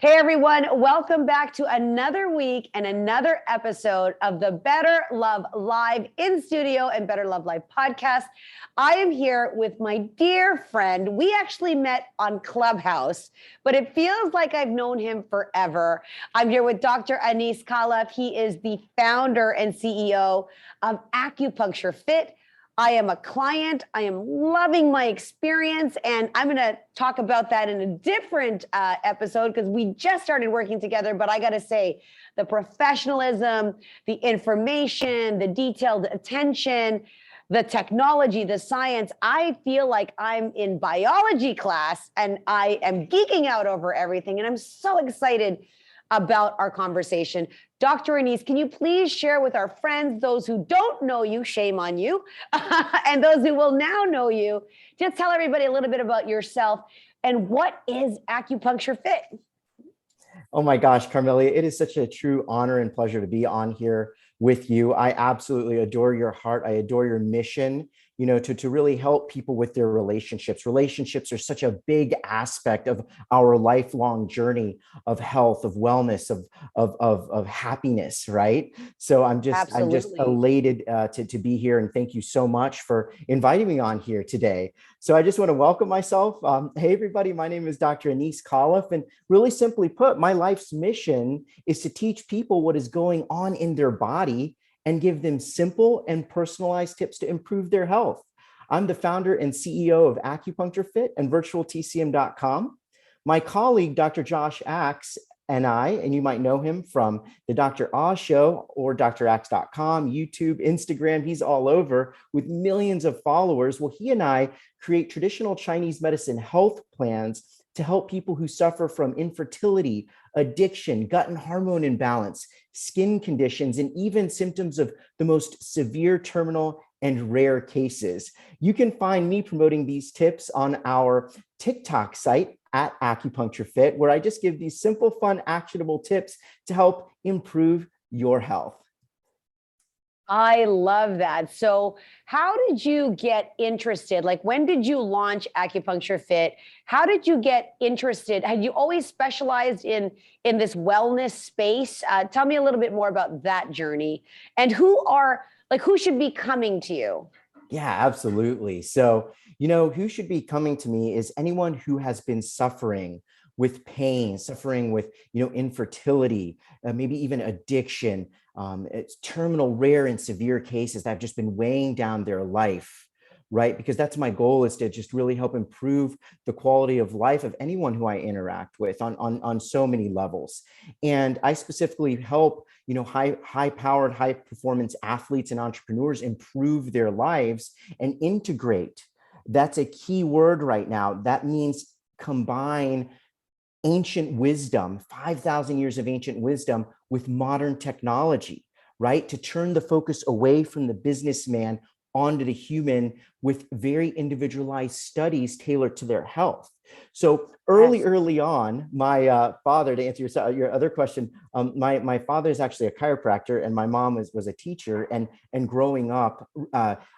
Hey everyone, welcome back to another week and another episode of the Better Love Live in studio and Better Love Live podcast. I am here with my dear friend. We actually met on Clubhouse, but it feels like I've known him forever. I'm here with Dr.Anis. He is the founder and CEO of Acupuncturefit. I am a client. I am loving my experience, and I'm going to talk about that in a different episode because we just started working together. But I got to say, the professionalism, the information, the detailed attention, the technology, the science, I feel like I'm in biology class and I am geeking out over everything. And I'm so excited about our conversation. Dr. Anis, can you please share with our friends, those who don't know you, shame on you, and those who will now know you, just tell everybody a little bit about yourself and what is Acupuncturefit? Oh my gosh, Carmelia, it is such a true honor and pleasure to be on here with you. I absolutely adore your heart. I adore your mission, to really help people with their relationships. Relationships are such a big aspect of our lifelong journey of health, of wellness, of happiness, right? So I'm just elated to be here, and thank you so much for inviting me on here today. So I just want to welcome myself. Hey everybody, my name is Dr. Anis, and really simply put, my life's mission is to teach people what is going on in their body and give them simple and personalized tips to improve their health. I'm the founder and CEO of Acupuncturefit and virtualtcm.com. My colleague, Dr. Josh Axe, and I, and you might know him from the Dr. Oz show or draxe.com, YouTube, Instagram, he's all over with millions of followers. Well, he and I create traditional Chinese medicine health plans to help people who suffer from infertility, addiction, gut and hormone imbalance, skin conditions, and even symptoms of the most severe terminal and rare cases. You can find me promoting these tips on our TikTok site at Acupuncturefit, where I just give these simple, fun, actionable tips to help improve your health. I love that. So how did you get interested? Like, when did you launch Acupuncturefit? How did you get interested? Had you always specialized in this wellness space? Tell me a little bit more about that journey and who should be coming to you? Yeah, absolutely. So, who should be coming to me is anyone who has been suffering with pain, suffering with, infertility, maybe even addiction. It's terminal, rare, and severe cases that have just been weighing down their life, right? Because that's my goal, is to just really help improve the quality of life of anyone who I interact with on so many levels. And I specifically help, high-powered, high-performance athletes and entrepreneurs improve their lives and integrate. That's a key word right now. That means combine ancient wisdom, 5,000 years of ancient wisdom with modern technology, right? To turn the focus away from the businessman onto the human with very individualized studies tailored to their health. So early on, my father, to answer your other question, my father is actually a chiropractor and my mom was a teacher. And growing up,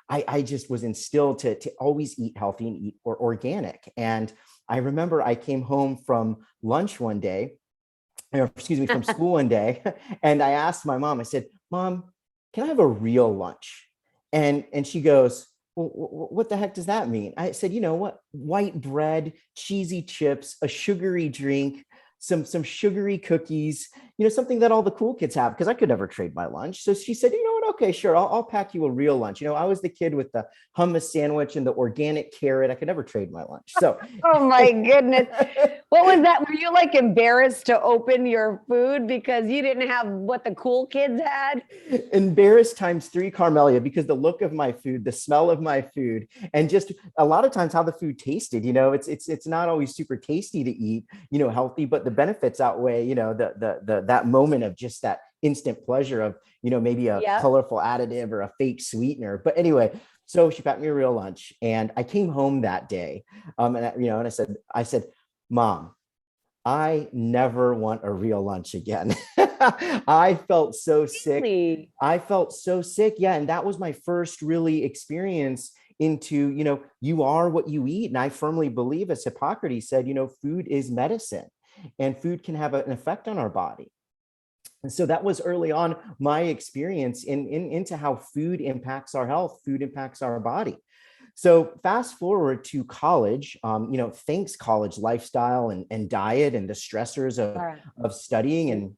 I just was instilled to always eat healthy and eat organic. And I remember I came home from lunch one day, from school one day, and I asked my mom, I said, "Mom, can I have a real lunch?" And she goes, "Well, what the heck does that mean?" I said, "You know what? White bread, cheesy chips, a sugary drink, some sugary cookies, something that all the cool kids have," because I could never trade my lunch. So she said, "You know what? Okay, sure. I'll pack you a real lunch." I was the kid with the hummus sandwich and the organic carrot. I could never trade my lunch. So, oh my goodness. What was that? Were you like embarrassed to open your food because you didn't have what the cool kids had? Embarrassed times 3, Carmelia, because the look of my food, the smell of my food, and just a lot of times how the food tasted. It's not always super tasty to eat, healthy, but the benefits outweigh, that moment of just that instant pleasure of, maybe a colorful additive or a fake sweetener. But anyway, so she packed me a real lunch, and I came home that day, and I said, "Mom, I never want a real lunch again." I felt so sick. Really? I felt so sick. Yeah. And that was my first really experience into, you are what you eat. And I firmly believe, as Hippocrates said, food is medicine. and food can have an effect on our body. And so that was early on my experience into how food impacts our health, food impacts our body. So fast forward to college, thanks college lifestyle and diet and the stressors of studying and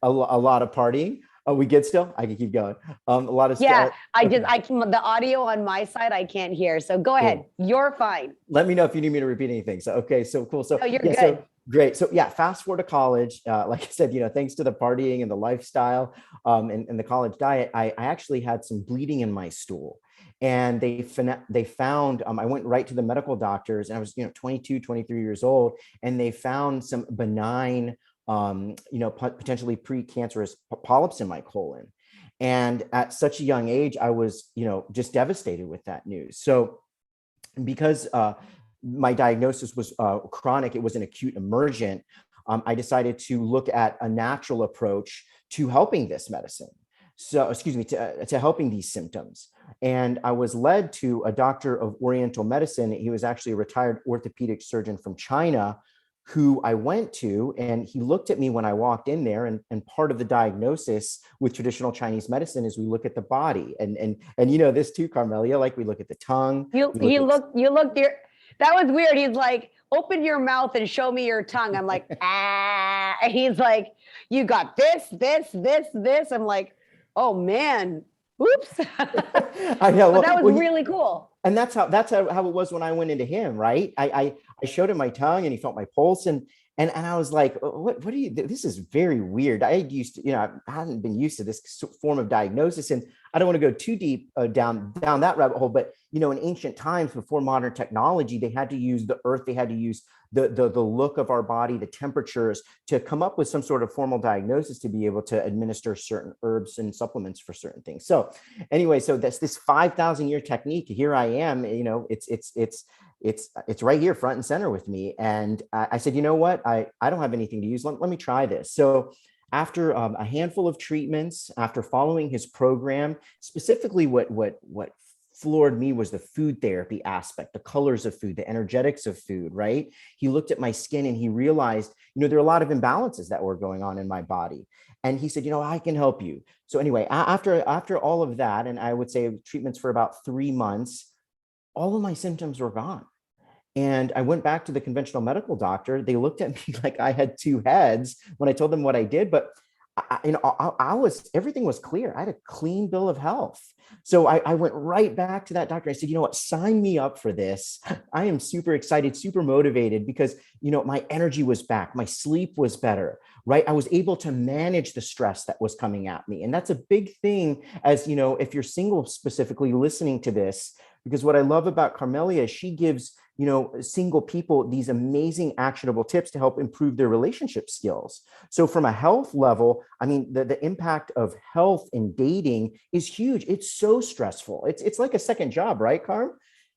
a lot of partying. Oh, we good still? I can keep going. A lot of Yeah, okay. the audio on my side, I can't hear. So go ahead. Cool. You're fine. Let me know if you need me to repeat anything. So, okay, so cool. So No, you're yeah, good. so great. So yeah, fast forward to college. Like I said, thanks to the partying and the lifestyle and the college diet, I actually had some bleeding in my stool. And they found, I went right to the medical doctors, and I was, 22, 23 years old, and they found some benign, potentially precancerous polyps in my colon. And at such a young age, I was, just devastated with that news. So because my diagnosis was chronic, it was an acute emergent, I decided to look at a natural approach to helping this medicine. So, excuse me, to helping these symptoms. And I was led to a doctor of Oriental medicine. He was actually a retired orthopedic surgeon from China, who I went to, and he looked at me when I walked in there. And part of the diagnosis with traditional Chinese medicine is we look at the body, and this too, Carmelia, like we look at the tongue. You looked there. That was weird. He's like, open your mouth and show me your tongue. I'm like, ah. And he's like, you got this. I'm like, oh man, oops. I know. But that was really cool. And that's how it was when I went into him, right? I showed him my tongue, and he felt my pulse, and I was like, what do you, this is very weird. I hadn't been used to this form of diagnosis, and I don't want to go too deep down that rabbit hole, but in ancient times before modern technology, they had to use the earth, they had to use the look of our body, the temperatures, to come up with some sort of formal diagnosis to be able to administer certain herbs and supplements for certain things. So anyway, so that's this 5,000 year technique. Here I am, it's right here front and center with me. And I said, you know what, I don't have anything to use. Let me try this. So after a handful of treatments, after following his program, specifically what floored me was the food therapy aspect, the colors of food, the energetics of food, right? He looked at my skin and he realized, there are a lot of imbalances that were going on in my body. And he said, I can help you. So anyway, after all of that, and I would say treatments for about 3 months, all of my symptoms were gone. And I went back to the conventional medical doctor. They looked at me like I had two heads when I told them what I did, but everything was clear. I had a clean bill of health. So I went right back to that doctor. I said, you know what, sign me up for this. I am super excited, super motivated, because, my energy was back. My sleep was better, right? I was able to manage the stress that was coming at me. And that's a big thing, as if you're single, specifically listening to this, because what I love about Carmelia is she gives, single people these amazing actionable tips to help improve their relationship skills. So from a health level, I mean, the impact of health in dating is huge. It's so stressful. It's like a second job, right, Carm?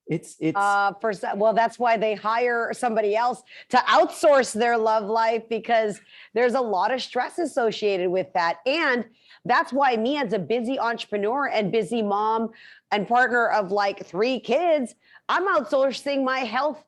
Well, that's why they hire somebody else to outsource their love life, because there's a lot of stress associated with that. And that's why me, as a busy entrepreneur and busy mom and partner of like 3 kids, I'm outsourcing my health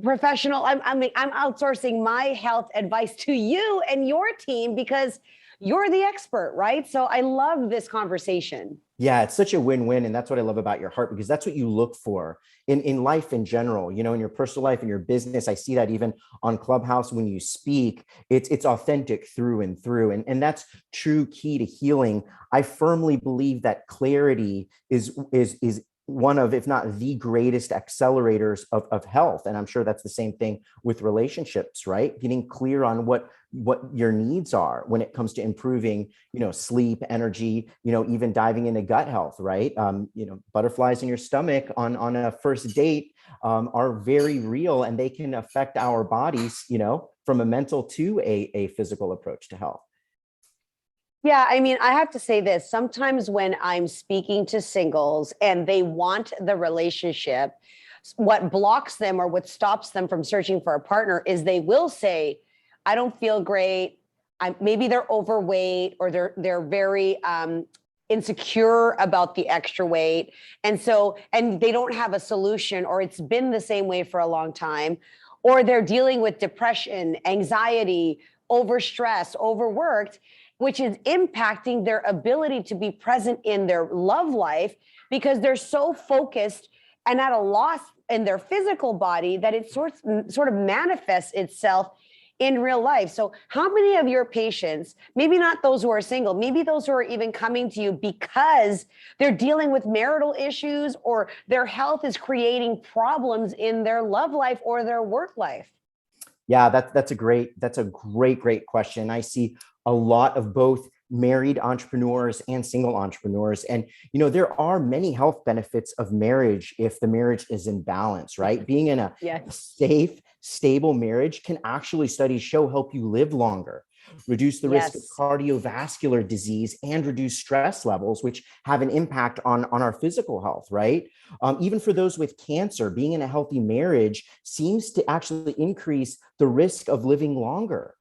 professional. I'm outsourcing my health advice to you and your team, because you're the expert, right? So I love this conversation. Yeah, it's such a win-win. And that's what I love about your heart, because that's what you look for in life in general, in your personal life, in your business. I see that even on Clubhouse when you speak, it's authentic through and through. And that's true key to healing. I firmly believe that clarity is one of, if not the greatest accelerators of health. And I'm sure that's the same thing with relationships, right? Getting clear on what your needs are when it comes to improving, sleep, energy, even diving into gut health, right? Butterflies in your stomach on a first date are very real, and they can affect our bodies, from a mental to a physical approach to health. Yeah, I mean, I have to say this. Sometimes when I'm speaking to singles and they want the relationship, what blocks them or what stops them from searching for a partner is they will say, I don't feel great. Maybe they're overweight, or they're very insecure about the extra weight. And they don't have a solution, or it's been the same way for a long time. or they're dealing with depression, anxiety, overstressed, overworked, which is impacting their ability to be present in their love life because they're so focused and at a loss in their physical body that it sort of manifests itself in real life. So how many of your patients, maybe not those who are single, maybe those who are even coming to you because they're dealing with marital issues or their health is creating problems in their love life or their work life? Yeah, that's a great question. I see a lot of both married entrepreneurs and single entrepreneurs. And, there are many health benefits of marriage if the marriage is in balance, right? Being in a Yes. safe, stable marriage can actually, studies show, help you live longer, reduce the risk of Yes. cardiovascular disease, and reduce stress levels, which have an impact on our physical health, right? Even for those with cancer, being in a healthy marriage seems to actually increase the risk of living longer.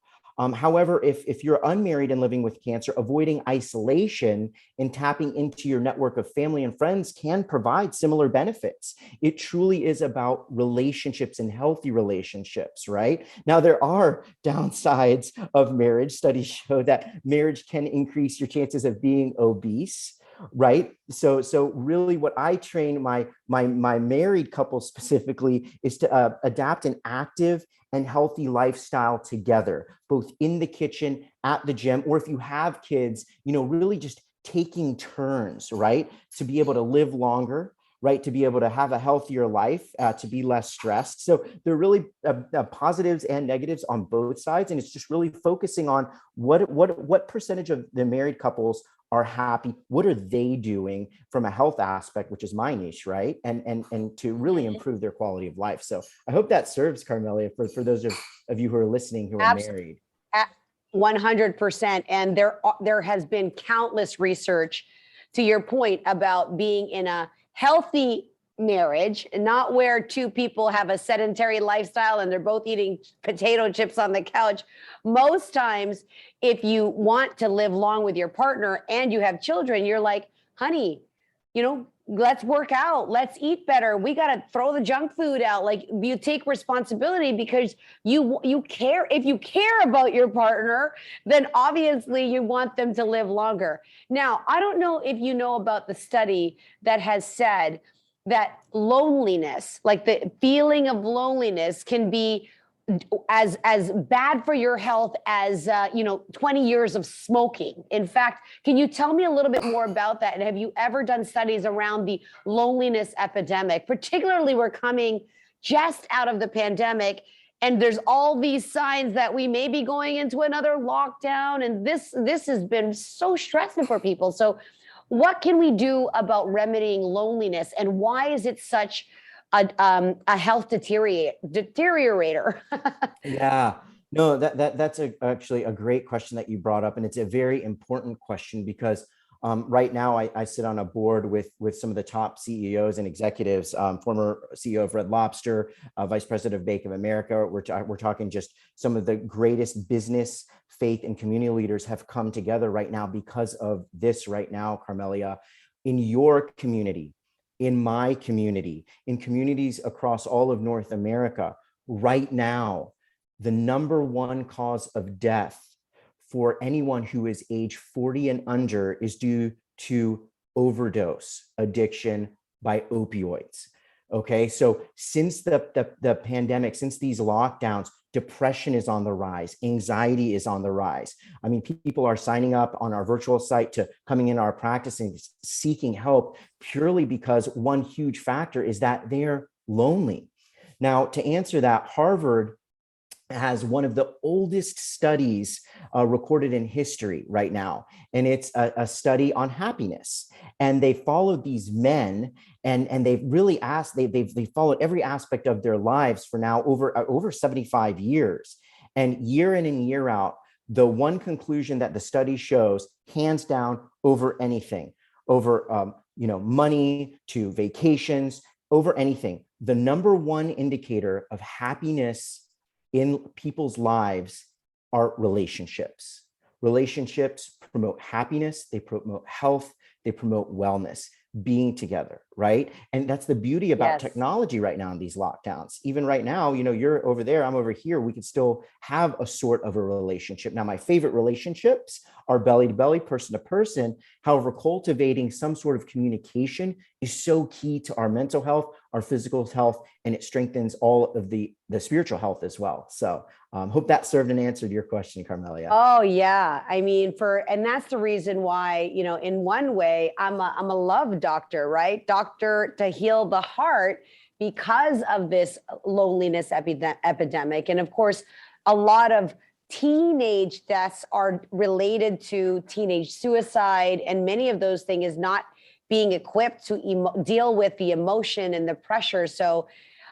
However, if you're unmarried and living with cancer, avoiding isolation and tapping into your network of family and friends can provide similar benefits. It truly is about relationships and healthy relationships, right? Now, there are downsides of marriage. Studies show that marriage can increase your chances of being obese. Right. So really what I train my married couple specifically is to adapt an active and healthy lifestyle together, both in the kitchen, at the gym, or if you have kids, really just taking turns, right? To be able to live longer, right? To be able to have a healthier life, to be less stressed. So there are really positives and negatives on both sides. And it's just really focusing on what percentage of the married couples are happy. What are they doing from a health aspect, which is my niche, right? And to really improve their quality of life. So I hope that serves, Carmelia, for those of you who are listening who are married. 100%. And there has been countless research, to your point, about being in a healthy marriage, not where two people have a sedentary lifestyle and they're both eating potato chips on the couch. Most times, if you want to live long with your partner and you have children, you're like, honey, let's work out, let's eat better, we got to throw the junk food out. Like, you take responsibility because you care. If you care about your partner, then obviously you want them to live longer. Now, I don't know if you know about the study that has said that loneliness, like the feeling of loneliness, can be as bad for your health as 20 years of smoking. In fact, can you tell me a little bit more about that? And have you ever done studies around the loneliness epidemic? Particularly, we're coming just out of the pandemic, and there's all these signs that we may be going into another lockdown, and this has been so stressful for people. So what can we do about remedying loneliness, and why is it such a health deteriorator? Yeah, no, that's actually a great question that you brought up, and it's a very important question because right now I sit on a board with some of the top CEOs and executives, former CEO of Red Lobster, Vice President of Bank of America. We're talking just some of the greatest business, faith, and community leaders have come together right now because of this right now, Carmelia, in your community, in my community, in communities across all of North America. Right now, the number one cause of death for anyone who is age 40 and under is due to overdose addiction by opioids. Okay, so since the pandemic, since these lockdowns, depression is on the rise, anxiety is on the rise. I mean, people are signing up on our virtual site to coming in our practice and seeking help purely because one huge factor is that they're lonely. Now, to answer that, Harvard has one of the oldest studies recorded in history right now. And it's a study on happiness. And they followed these men and they've really asked, they've followed every aspect of their lives for now over 75 years. And year in and year out, the one conclusion that the study shows, hands down, over anything, over money to vacations, over anything, the number one indicator of happiness in people's lives are relationships. Relationships promote happiness, they promote health, they promote wellness, being together, right? And that's the beauty about Yes. technology right now in these lockdowns. Even right now, you're over there, I'm over here. We can still have a sort of a relationship. Now, my favorite relationships are belly to belly, person to person. However, cultivating some sort of communication is so key to our mental health, our physical health, and it strengthens all of the spiritual health as well. So hope that served an answer to your question, Carmelia. Oh yeah. I mean, and that's the reason why, in one way, I'm a love doctor, right? Doctor to heal the heart because of this loneliness epidemic. And of course, a lot of teenage deaths are related to teenage suicide. And many of those things is not being equipped to deal with the emotion and the pressure. So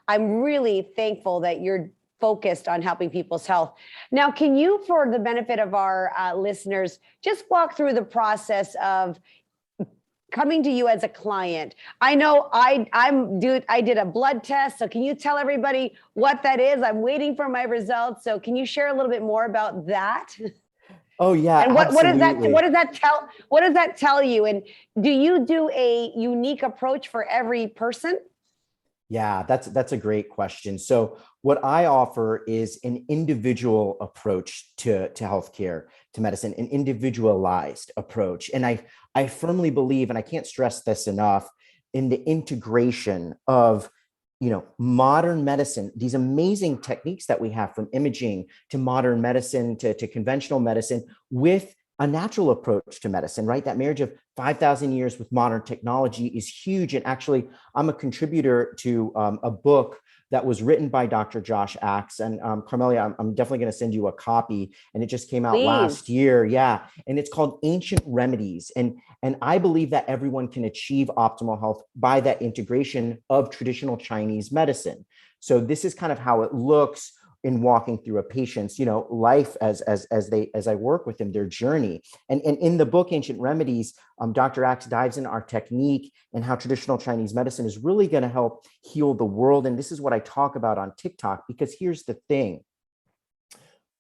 I'm really thankful that you're focused on helping people's health. Now, can you, for the benefit of our listeners, just walk through the process of coming to you as a client? I know I did a blood test, so can you tell everybody what that is? I'm waiting for my results. So can you share a little bit more about that? Oh yeah, And what does absolutely. what does that tell you? And do you do a unique approach for every person? Yeah, that's a great question. So what I offer is an individual approach to healthcare, to medicine, an individualized approach. And I firmly believe, and I can't stress this enough, in the integration of modern medicine, these amazing techniques that we have, from imaging to modern medicine to conventional medicine, with a natural approach to medicine, right? That marriage of 5,000 years with modern technology is huge. And actually, I'm a contributor to a book that was written by Dr. Josh Axe. And Carmelia, I'm definitely going to send you a copy. And it just came out last Please. year. Yeah. And it's called Ancient Remedies. And I believe that everyone can achieve optimal health by that integration of traditional Chinese medicine. So this is kind of how it looks in walking through a patient's life as I work with them, their journey. And in the book Ancient Remedies, Dr. Axe dives into our technique and how traditional Chinese medicine is really going to help heal the world. And this is what I talk about on TikTok, because here's the thing: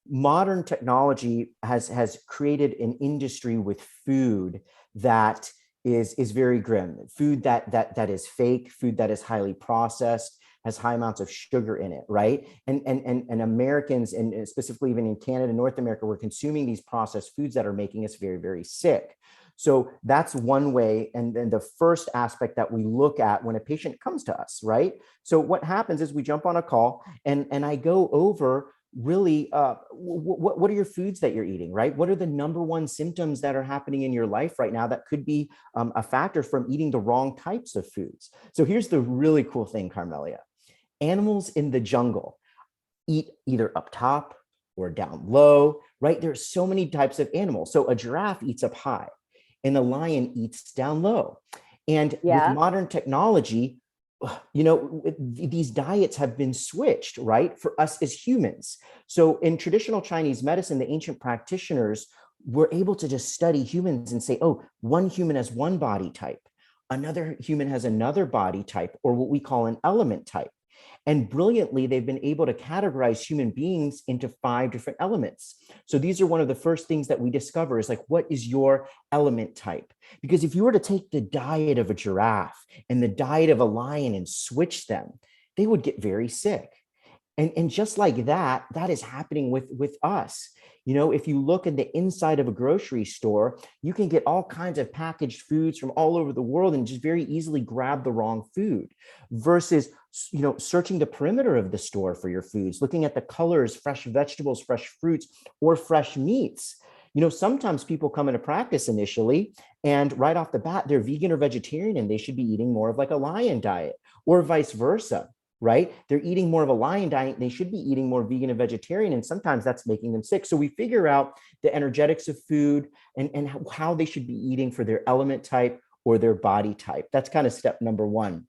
modern technology has created an industry with food that is very grim. Food that is fake, food that is highly processed, has high amounts of sugar in it, right? And Americans, and specifically even in Canada, North America, we're consuming these processed foods that are making us very, very sick. So that's one way. And then the first aspect that we look at when a patient comes to us, right? So what happens is we jump on a call and I go over really what are your foods that you're eating, right? What are the number one symptoms that are happening in your life right now that could be a factor from eating the wrong types of foods? So here's the really cool thing, Carmelia. Animals in the jungle eat either up top or down low, right? There's so many types of animals. So a giraffe eats up high and a lion eats down low. And with Yeah. modern technology, these diets have been switched, right, for us as humans. So in traditional Chinese medicine, the ancient practitioners were able to just study humans and say, oh, one human has one body type, another human has another body type, or what we call an element type. And brilliantly, they've been able to categorize human beings into 5 different elements. So these are one of the first things that we discover is like, what is your element type? Because if you were to take the diet of a giraffe and the diet of a lion and switch them, they would get very sick. And just like that is happening with us. If you look at the inside of a grocery store, you can get all kinds of packaged foods from all over the world and just very easily grab the wrong food, versus searching the perimeter of the store for your foods, looking at the colors, fresh vegetables, fresh fruits, or fresh meats. Sometimes people come into practice initially and right off the bat, they're vegan or vegetarian and they should be eating more of like a lion diet, or vice versa, right? They're eating more of a lion diet. They should be eating more vegan and vegetarian. And sometimes that's making them sick. So we figure out the energetics of food and how they should be eating for their element type or their body type. That's kind of step number 1.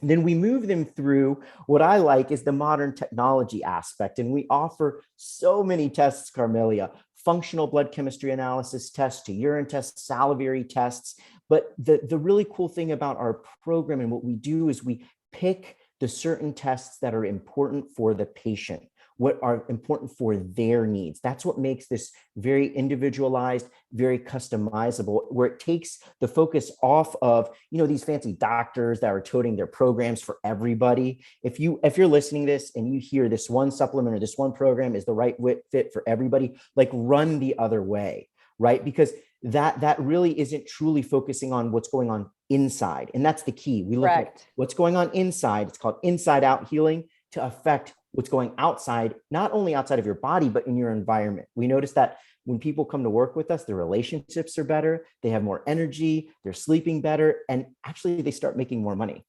Then we move them through what I like is the modern technology aspect. And we offer so many tests, Carmelia: functional blood chemistry analysis tests to urine tests, salivary tests. But the really cool thing about our program and what we do is we pick the certain tests that are important for the patient. what are important for their needs. That's what makes this very individualized, very customizable, where it takes the focus off of, these fancy doctors that are toting their programs for everybody. If you're listening to this and you hear this one supplement or this one program is the right fit for everybody, like run the other way, right? Because that really isn't truly focusing on what's going on inside. And that's the key. We look at what's going on inside. It's called inside out healing to affect what's going outside, not only outside of your body, but in your environment. We notice that when people come to work with us, their relationships are better, they have more energy, they're sleeping better, and actually they start making more money.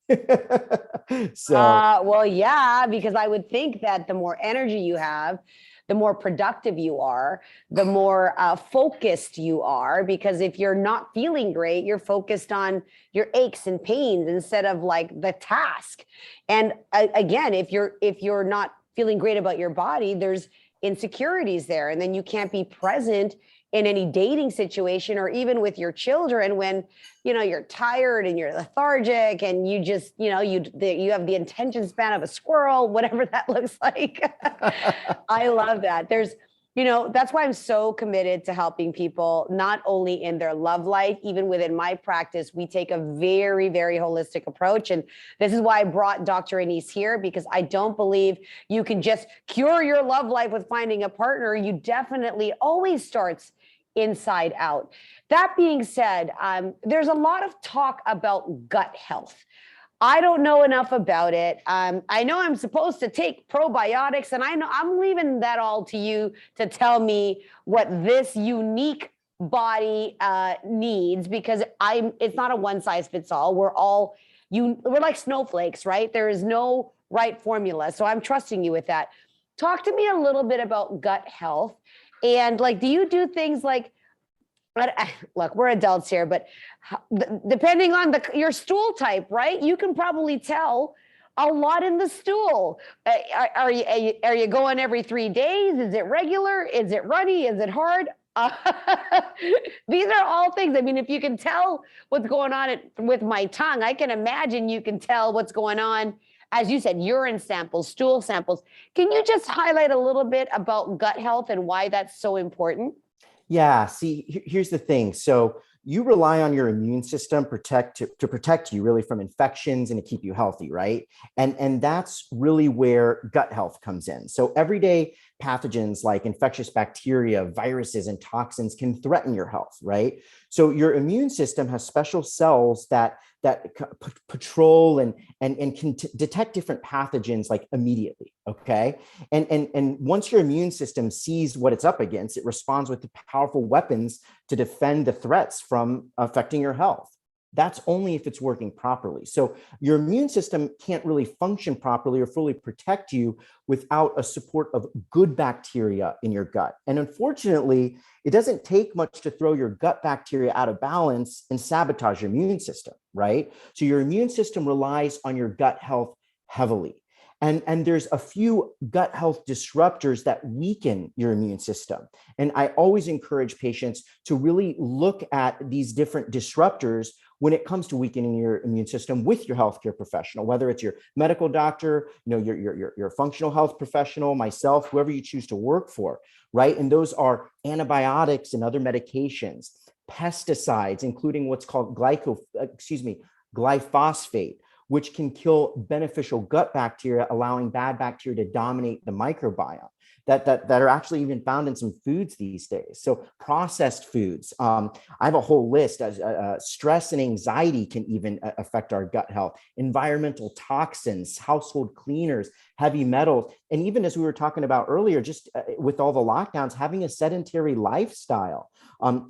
Well, yeah, because I would think that the more energy you have, the more productive you are, the more focused you are, because if you're not feeling great, you're focused on your aches and pains instead of like the task. And again, if you're not feeling great about your body, there's insecurities there, and then you can't be present in any dating situation or even with your children when you're tired and you're lethargic and you just you have the attention span of a squirrel, whatever that looks like. I love that. That's why I'm so committed to helping people, not only in their love life. Even within my practice, we take a very, very holistic approach. And this is why I brought Dr.Anis here, because I don't believe you can just cure your love life with finding a partner. You definitely always starts inside out. That being said, there's a lot of talk about gut health. I don't know enough about it. I know I'm supposed to take probiotics, and I know I'm leaving that all to you to tell me what this unique body needs, because it's not a one size fits all. We're like snowflakes, right? There is no right formula. So I'm trusting you with that. Talk to me a little bit about gut health. And do you do things like, look, we're adults here, but depending on your stool type, right? You can probably tell a lot in the stool. Are you going every 3 days? Is it regular? Is it runny? Is it hard? These are all things. I mean, if you can tell what's going on with my tongue, I can imagine you can tell what's going on, as you said, urine samples, stool samples. Can you just highlight a little bit about gut health and why that's so important? Yeah, see, here's the thing. So you rely on your immune system to protect you really from infections and to keep you healthy, right? And that's really where gut health comes in. So everyday pathogens like infectious bacteria, viruses, and toxins can threaten your health, right? So your immune system has special cells that patrol and can detect different pathogens like immediately. Okay. And once your immune system sees what it's up against, it responds with the powerful weapons to defend the threats from affecting your health. That's only if it's working properly. So your immune system can't really function properly or fully protect you without a support of good bacteria in your gut. And unfortunately, it doesn't take much to throw your gut bacteria out of balance and sabotage your immune system, right? So your immune system relies on your gut health heavily. And there's a few gut health disruptors that weaken your immune system. And I always encourage patients to really look at these different disruptors when it comes to weakening your immune system with your healthcare professional, whether it's your medical doctor, your functional health professional, myself, whoever you choose to work for, right? And those are antibiotics and other medications, pesticides, including what's called glyphosate, which can kill beneficial gut bacteria, allowing bad bacteria to dominate the microbiome that are actually even found in some foods these days. So processed foods, I have a whole list. Stress and anxiety can even affect our gut health. Environmental toxins, household cleaners, heavy metals, and even as we were talking about earlier, just with all the lockdowns, having a sedentary lifestyle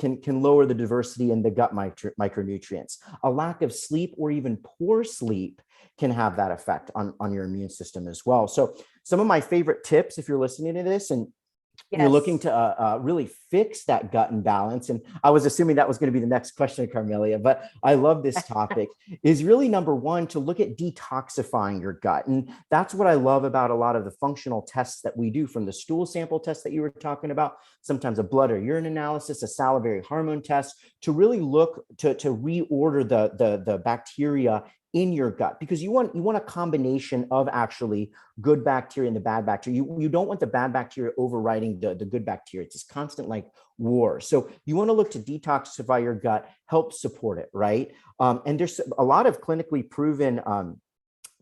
can lower the diversity in the gut micronutrients. A lack of sleep or even poor sleep can have that effect on your immune system as well. So some of my favorite tips, if you're listening to this and you're looking to really fix that gut imbalance, and I was assuming that was going to be the next question, Carmelia, but I love this topic, is really number one, to look at detoxifying your gut. And that's what I love about a lot of the functional tests that we do, from the stool sample test that you were talking about, sometimes a blood or urine analysis, a salivary hormone test, to really look to reorder the bacteria in your gut, because you want a combination of actually good bacteria and the bad bacteria. You don't want the bad bacteria overriding the good bacteria. It's this constant like war. So you want to look to detoxify your gut, help support it, right? And there's a lot of clinically proven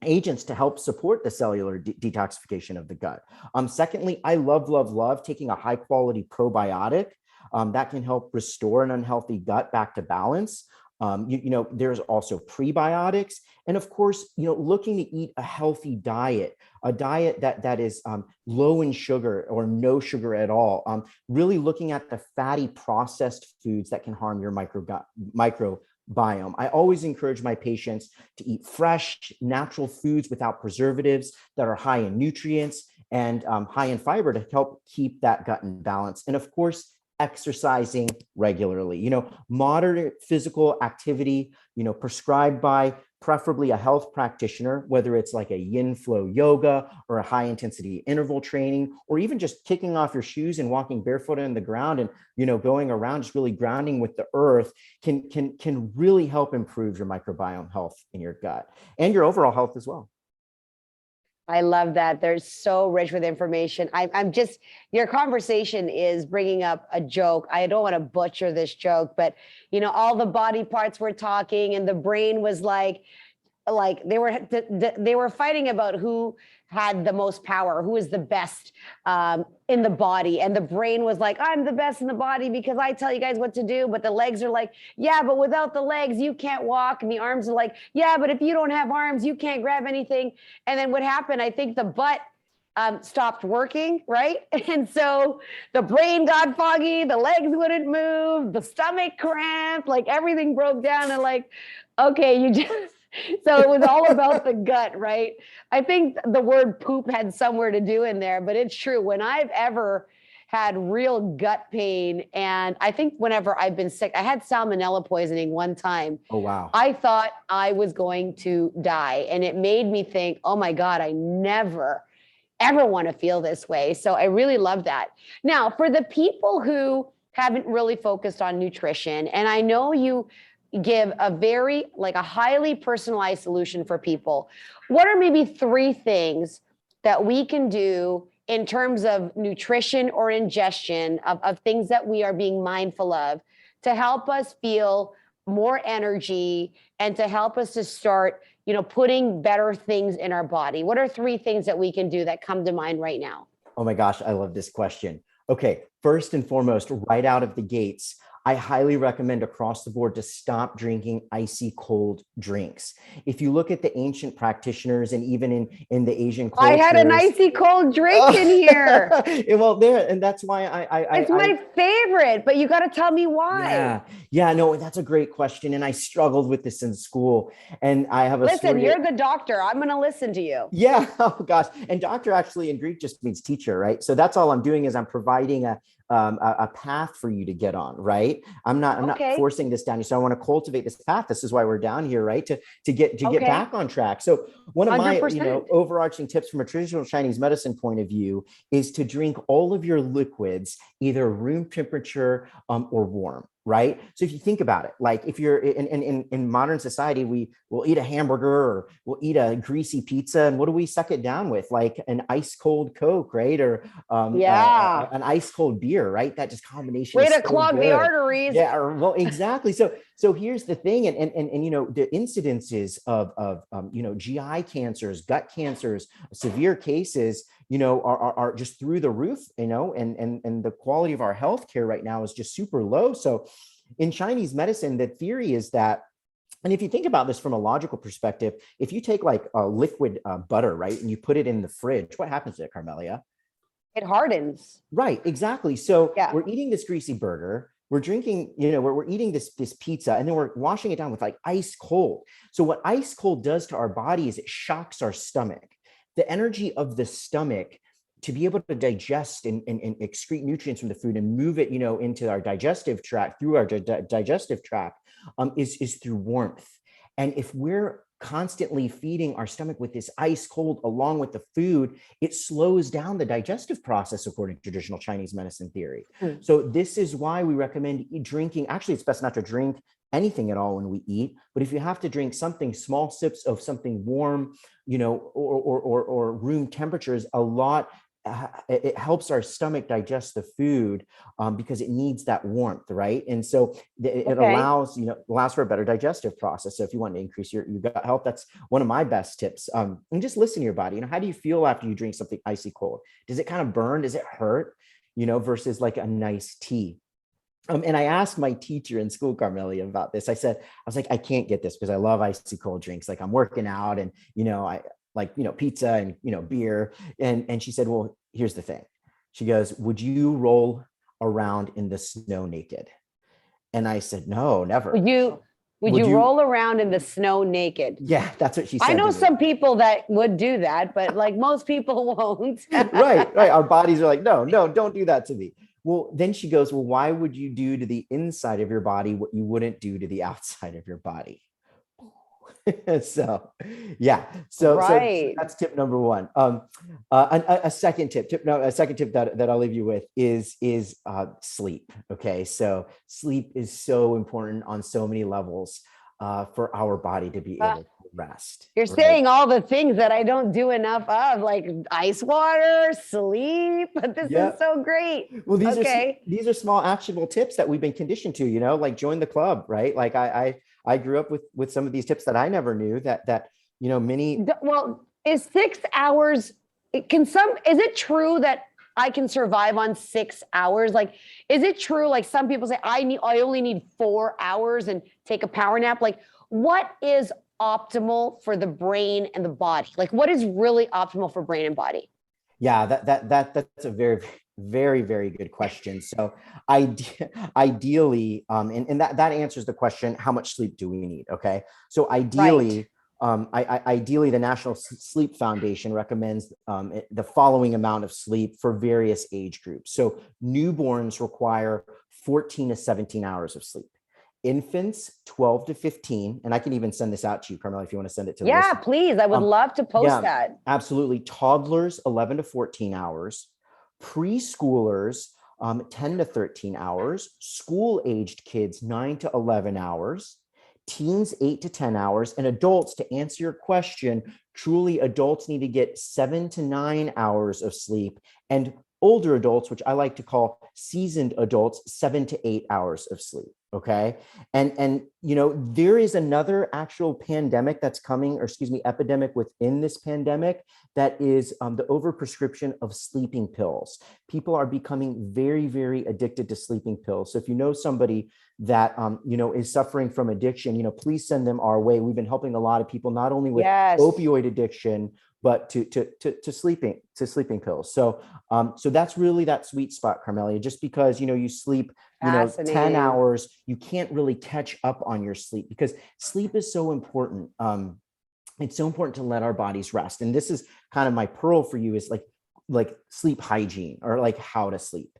agents to help support the cellular detoxification of the gut. Secondly, I love taking a high quality probiotic that can help restore an unhealthy gut back to balance. There's also prebiotics, and of course, looking to eat a healthy diet, a diet that is low in sugar or no sugar at all. Really looking at the fatty processed foods that can harm your microbiome. I always encourage my patients to eat fresh, natural foods without preservatives that are high in nutrients and high in fiber to help keep that gut in balance. And of course, exercising regularly, moderate physical activity, prescribed by preferably a health practitioner, whether it's like a yin flow yoga or a high intensity interval training, or even just kicking off your shoes and walking barefoot on the ground and, going around, just really grounding with the earth can really help improve your microbiome health in your gut and your overall health as well. I love that. They're so rich with information. I'm just, your conversation is bringing up a joke. I don't want to butcher this joke, but all the body parts were talking and the brain was like they were fighting about who had the most power, who is the best in the body. And the brain was like, I'm the best in the body because I tell you guys what to do. But the legs are like, yeah, but without the legs, you can't walk. And the arms are like, yeah, but if you don't have arms, you can't grab anything. And then what happened? I think the butt stopped working, right? And so the brain got foggy, the legs wouldn't move, the stomach cramped, like everything broke down and like, okay, you just... So it was all about the gut, right? I think the word poop had somewhere to do in there, but it's true. When I've ever had real gut pain, and I think whenever I've been sick, I had salmonella poisoning one time. Oh, wow. I thought I was going to die. And it made me think, oh my God, I never, ever want to feel this way. So I really love that. Now, for the people who haven't really focused on nutrition, and I know you give a highly personalized solution for people. What are maybe 3 things that we can do in terms of nutrition or ingestion of things that we are being mindful of to help us feel more energy and to help us to start, putting better things in our body? What are 3 things that we can do that come to mind right now? Oh my gosh, I love this question. Okay, first and foremost, right out of the gates, I highly recommend across the board to stop drinking icy cold drinks. If you look at the ancient practitioners and even in the Asian cultures, I had an icy cold drink in here. Well, and that's why it's my favorite, but you got to tell me why. Yeah, no, that's a great question. And I struggled with this in school. And I have a Listen, you're the doctor. I'm going to listen to you. Yeah. Oh gosh. And doctor actually in Greek just means teacher, right? So that's all I'm doing is I'm providing a path for you to get on, right? I'm not forcing this down you. So I want to cultivate this path. This is why we're down here, right? To get back on track. So one of 100%. My overarching tips from a traditional Chinese medicine point of view is to drink all of your liquids either room temperature or warm. Right. So if you think about it, like if you're in modern society, we will eat a hamburger or we'll eat a greasy pizza. And what do we suck it down with? Like an ice cold Coke, right? Or an ice cold beer, right? That just combination. Way to clog the arteries. Yeah, well, exactly. So here's the thing. And the incidences of GI cancers, gut cancers, severe cases, are just through the roof, and the quality of our healthcare right now is just super low. So in Chinese medicine, the theory is that, and if you think about this from a logical perspective, if you take like a liquid butter, right, and you put it in the fridge, what happens to it, Carmelia? It hardens. Right, exactly. So we're eating this greasy burger. We're drinking, we're eating this pizza, and then we're washing it down with like ice cold. So what ice cold does to our body is it shocks our stomach. The energy of the stomach to be able to digest and excrete nutrients from the food and move it, into our digestive tract, through our digestive tract, is through warmth. And if we're constantly feeding our stomach with this ice cold along with the food, it slows down the digestive process according to traditional Chinese medicine theory. So this is why we recommend drinking. Actually, it's best not to drink anything at all when we eat. But if you have to drink something, small sips of something warm, or room temperatures, a lot, it helps our stomach digest the food, because it needs that warmth, right? And so it allows for a better digestive process. So if you want to increase your gut health, that's one of my best tips. And just listen to your body. How do you feel after you drink something icy cold? Does it kind of burn? Does it hurt? Versus like a nice tea. And I asked my teacher in school, Carmelia, about this. I was like, I can't get this because I love icy cold drinks. Like I'm working out and, I like, pizza and, beer. And she said, well, here's the thing. She goes, would you roll around in the snow naked? And I said, no, never. Would you roll around in the snow naked? Yeah, that's what she said. I know some people that would do that, but like most people won't. Right. Our bodies are like, no, don't do that to me. Well, then she goes, well, why would you do to the inside of your body what you wouldn't do to the outside of your body? So, yeah. So that's tip number one. A second tip that I'll leave you with is sleep. Okay. So sleep is so important on so many levels, for our body to be able to rest. You're saying all the things that I don't do enough of, like ice water, sleep, but this is so great. Well, these are small actionable tips that we've been conditioned to, like join the club, right? Like I grew up with some of these tips that I never knew that many. Well, is 6 hours, is it true that I can survive on 6 hours? Like, is it true? Like some people say, I only need 4 hours and take a power nap. Like what is optimal for the brain and the body? Like what is really optimal for brain and body? Yeah, that's a very, very, very good question. So ideally, and that answers the question, how much sleep do we need? Okay. So ideally, ideally, the National Sleep Foundation recommends the following amount of sleep for various age groups. So newborns require 14 to 17 hours of sleep. Infants, 12 to 15. And I can even send this out to you, Carmelia, if you want to send it to me. Yeah, please. I would love to post that. Absolutely. Toddlers, 11 to 14 hours. Preschoolers, 10 to 13 hours. School-aged kids, 9 to 11 hours. Teens, 8 to 10 hours. And adults, to answer your question, truly adults need to get 7 to 9 hours of sleep. And older adults, which I like to call seasoned adults, 7 to 8 hours of sleep. Okay. And there is another actual pandemic that's coming, epidemic within this pandemic, that is the overprescription of sleeping pills. People are becoming very, very addicted to sleeping pills. So if you know somebody that, is suffering from addiction, please send them our way. We've been helping a lot of people, not only with opioid addiction, but to sleeping pills. So that's really that sweet spot, Carmelia. Just because you sleep 10 hours, you can't really catch up on your sleep, because sleep is so important. It's so important to let our bodies rest. And this is kind of my pearl for you, is like sleep hygiene, or like how to sleep.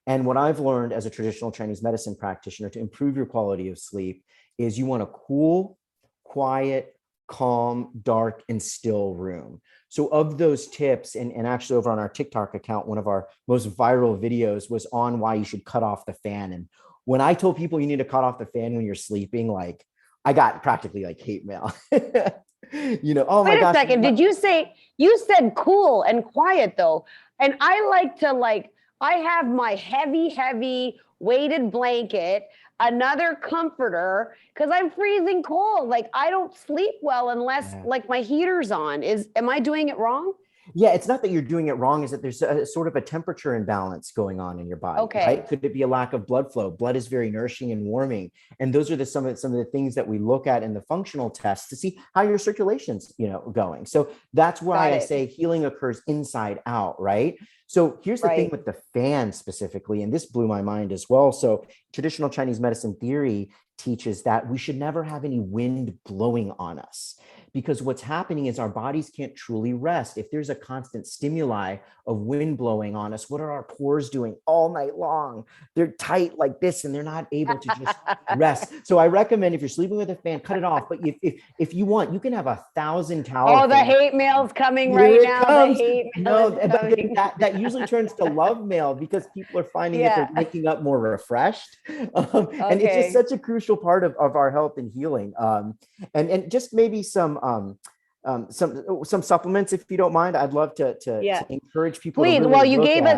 And what I've learned as a traditional Chinese medicine practitioner to improve your quality of sleep is you want a cool, quiet, calm, dark, and still room. So of those tips, and actually over on our TikTok account, one of our most viral videos was on why you should cut off the fan. And when I told people you need to cut off the fan when you're sleeping, like I got practically like hate mail. Oh my gosh. Wait a second. Did you say, you said cool and quiet though? And I like to I have my heavy weighted blanket, another comforter, because I'm freezing cold. Like I don't sleep well unless like my heater's on. Am I doing it wrong? Yeah, it's not that you're doing it wrong, is that there's a sort of a temperature imbalance going on in your body. Okay. Right? Could it be a lack of blood flow? Blood is very nourishing and warming. And those are some of the things that we look at in the functional tests to see how your circulation's, going. So that's why I say healing occurs inside out, right? So here's the thing with the fan specifically, and this blew my mind as well. So traditional Chinese medicine theory teaches that we should never have any wind blowing on us. because what's happening is our bodies can't truly rest. If there's a constant stimuli of wind blowing on us, what are our pores doing all night long? They're tight like this, and they're not able to just rest. So I recommend, if you're sleeping with a fan, cut it off. But if you want, you can have 1,000 tower. Oh, the hate mail's coming Here right it now. comes. The hate mail No, is but coming. that usually turns to love mail because people are finding that they're waking up more refreshed. And it's just such a crucial part of our health and healing. And just maybe some supplements, if you don't mind. I'd love to encourage people. Please. To really well,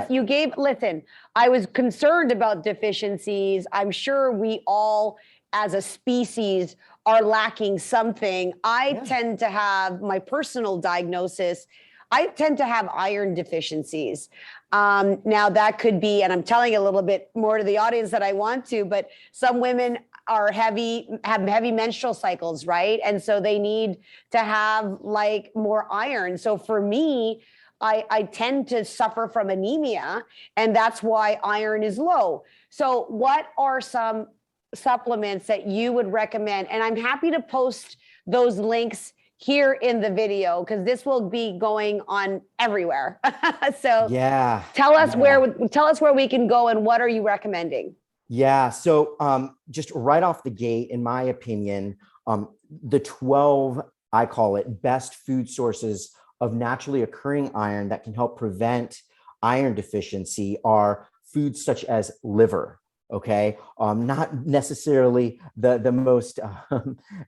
you gave, listen, I was concerned about deficiencies. I'm sure we all as a species are lacking something. I tend to have my personal diagnosis. I tend to have iron deficiencies. Now that could be, and I'm telling a little bit more to the audience that I want to, but some women have heavy menstrual cycles, right? And so they need to have like more iron. So for me, I tend to suffer from anemia, and that's why iron is low. So what are some supplements that you would recommend? And I'm happy to post those links here in the video because this will be going on everywhere. So tell us where we can go and what are you recommending? Yeah. So just right off the gate, in my opinion, the 12, I call it, best food sources of naturally occurring iron that can help prevent iron deficiency are foods such as liver. Okay. Not necessarily the most,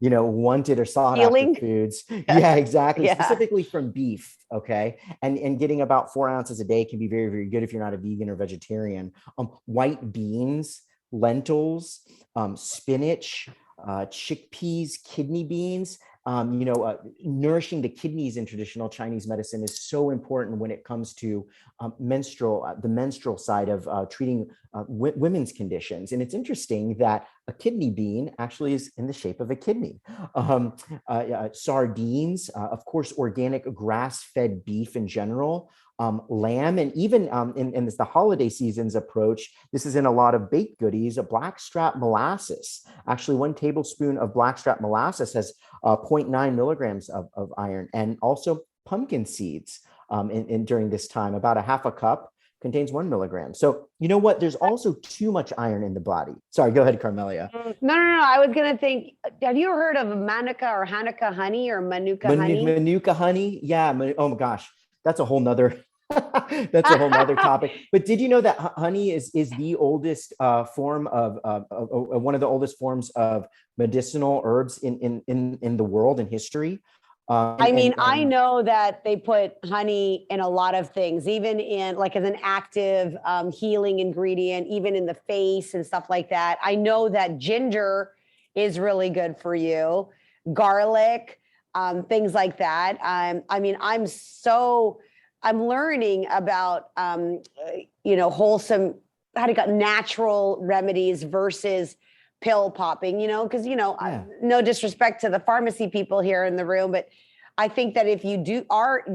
wanted or sought after foods. Yeah, exactly. Specifically from beef. Okay. And getting about 4 ounces a day can be very, very good if you're not a vegan or vegetarian. White beans, lentils, spinach, chickpeas, kidney beans. Nourishing the kidneys in traditional Chinese medicine is so important when it comes to the menstrual side of treating women's conditions. And it's interesting that a kidney bean actually is in the shape of a kidney. Sardines, of course, organic grass-fed beef in general. Lamb, and even in as the holiday seasons approach, this is in a lot of baked goodies, a blackstrap molasses. Actually, 1 tablespoon of blackstrap molasses has 0.9 milligrams of iron, and also pumpkin seeds during this time, about a half a cup contains 1 milligram. So you know what? There's also too much iron in the body. Sorry, go ahead, Carmelia. No. I was going to think, have you heard of Manuka or Hanukkah honey or Manuka honey? Manuka honey? Yeah. Oh my gosh. That's a whole nother topic. But did you know that honey is the oldest form of one of the oldest forms of medicinal herbs in the world, in history? I know that they put honey in a lot of things, even in like as an active healing ingredient, even in the face and stuff like that. I know that ginger is really good for you, garlic, things like that. I'm learning about, wholesome, natural remedies versus pill popping, because, no disrespect to the pharmacy people here in the room, but I think that if you are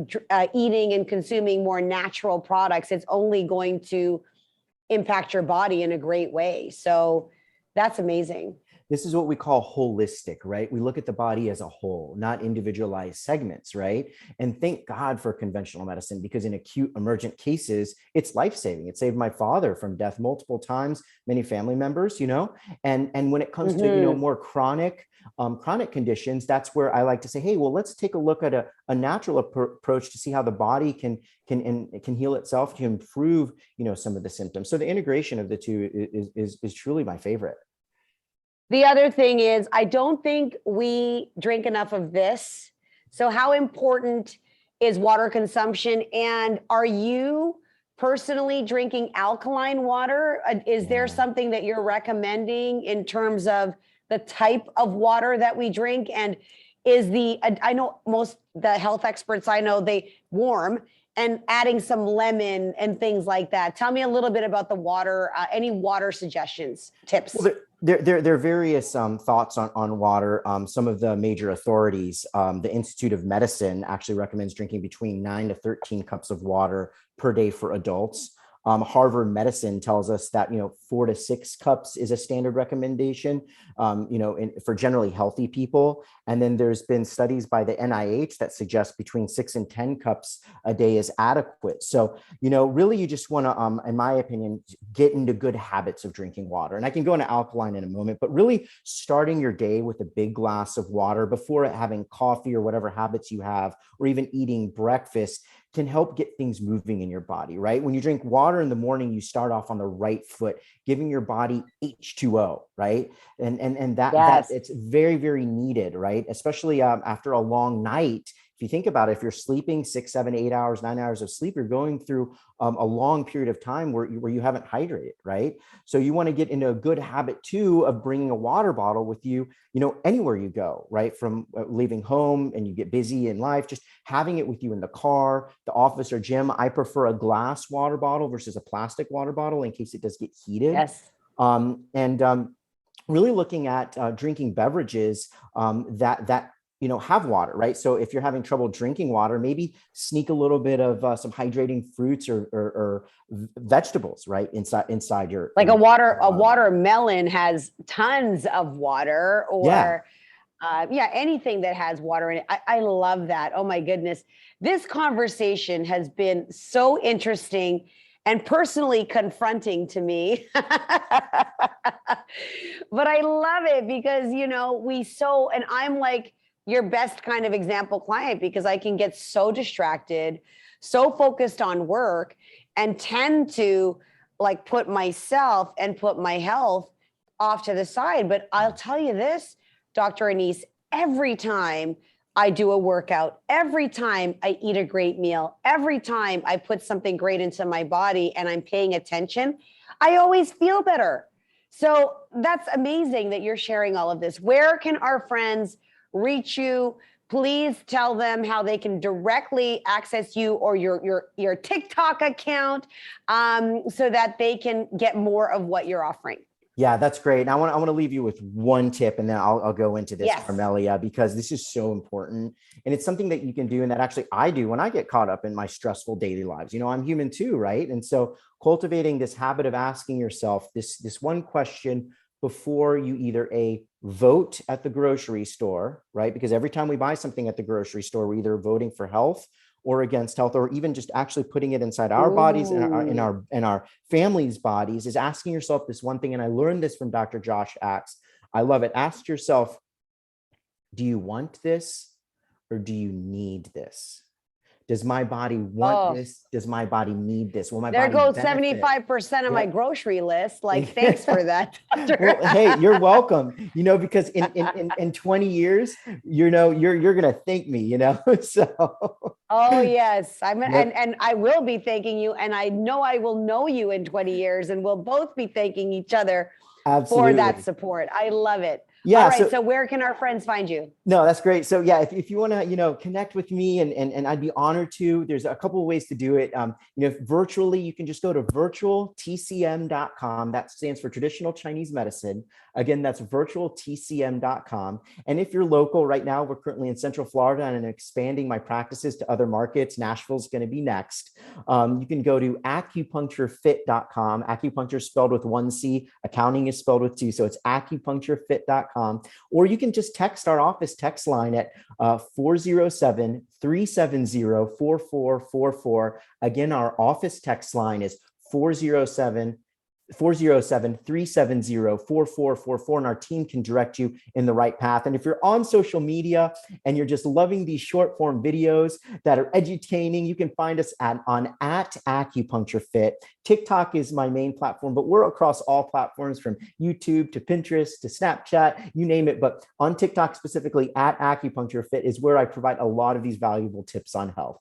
eating and consuming more natural products, it's only going to impact your body in a great way. So that's amazing. This is what we call holistic, right? We look at the body as a whole, not individualized segments, right? And thank God for conventional medicine, because in acute emergent cases, it's life-saving. It saved my father from death multiple times, many family members, and when it comes to, more chronic conditions, that's where I like to say, hey, well, let's take a look at a natural approach to see how the body can heal itself to improve, some of the symptoms. So the integration of the two is truly my favorite. The other thing is, I don't think we drink enough of this. So how important is water consumption? And are you personally drinking alkaline water? Is there something that you're recommending in terms of the type of water that we drink? And I know most the health experts I know, they warm and adding some lemon and things like that. Tell me a little bit about the water, any water suggestions, tips. Well, there are various thoughts on water. Some of the major authorities, the Institute of Medicine actually recommends drinking between 9 to 13 cups of water per day for adults. Harvard Medicine tells us that, 4 to 6 cups is a standard recommendation, for generally healthy people. And then there's been studies by the NIH that suggest between 6 and 10 cups a day is adequate. So, really you just want to, in my opinion, get into good habits of drinking water. And I can go into alkaline in a moment, but really starting your day with a big glass of water before having coffee or whatever habits you have, or even eating breakfast, can help get things moving in your body, right? When you drink water in the morning, you start off on the right foot, giving your body H2O, right? And that it's very, very needed, right? Especially after a long night. If you think about it, if you're sleeping 6, 7, 8 hours, 9 hours of sleep, you're going through a long period of time where you haven't hydrated, right? So you want to get into a good habit too of bringing a water bottle with you, anywhere you go, right? From leaving home and you get busy in life, just having it with you in the car, the office, or gym. I prefer a glass water bottle versus a plastic water bottle in case it does get heated. Yes. Really looking at drinking beverages that have water, right? So if you're having trouble drinking water, maybe sneak a little bit of some hydrating fruits or vegetables, right? Inside your, like a watermelon has tons of water, or anything that has water in it. I love that. Oh my goodness. This conversation has been so interesting and personally confronting to me. But I love it because, and I'm like your best kind of example client, because I can get so distracted, so focused on work, and tend to like put myself and put my health off to the side. But I'll tell you this, Dr. Anis, every time I do a workout, every time I eat a great meal, every time I put something great into my body and I'm paying attention, I always feel better. So that's amazing that you're sharing all of this. Where can our friends reach you? Please tell them how they can directly access you or your TikTok account, so that they can get more of what you're offering. Yeah, that's great. And I want to leave you with one tip, and then I'll go into this, Yes. Carmelia, because this is so important. And it's something that you can do, and that actually I do when I get caught up in my stressful daily lives. I'm human too, right? And so cultivating this habit of asking yourself this one question before you either vote at the grocery store, right? Because every time we buy something at the grocery store, we're either voting for health or against health, or even just actually putting it inside our bodies and our families' bodies, is asking yourself this one thing. And I learned this from Dr. Josh Axe. I love it. Ask yourself, do you want this or do you need this? Does my body want this? Does my body need this? Will my there body goes 75% of my grocery list. Like, thanks for that. Well, hey, you're welcome. Because in 20 years, you're gonna thank me. So. Oh yes, and I will be thanking you, and I know I will know you in 20 years, and we'll both be thanking each other for that support. I love it. Yeah. All right. So where can our friends find you? No, that's great. So yeah, if you want to, connect with me, and I'd be honored to, there's a couple of ways to do it. Virtually, you can just go to virtualtcm.com. That stands for Traditional Chinese Medicine. Again, that's virtualtcm.com. And if you're local right now, we're currently in Central Florida and I'm expanding my practices to other markets. Nashville's going to be next. You can go to acupuncturefit.com. Acupuncture spelled with 1 C. Accounting is spelled with 2. So it's acupuncturefit.com. Or you can just text our office text line at 407-370-4444. Again, our office text line is 407-370-4444, and our team can direct you in the right path. And if you're on social media and you're just loving these short form videos that are edutaining, you can find us at Acupuncturefit. TikTok is my main platform, but we're across all platforms from YouTube to Pinterest to Snapchat, you name it. But on TikTok specifically, at Acupuncturefit is where I provide a lot of these valuable tips on health.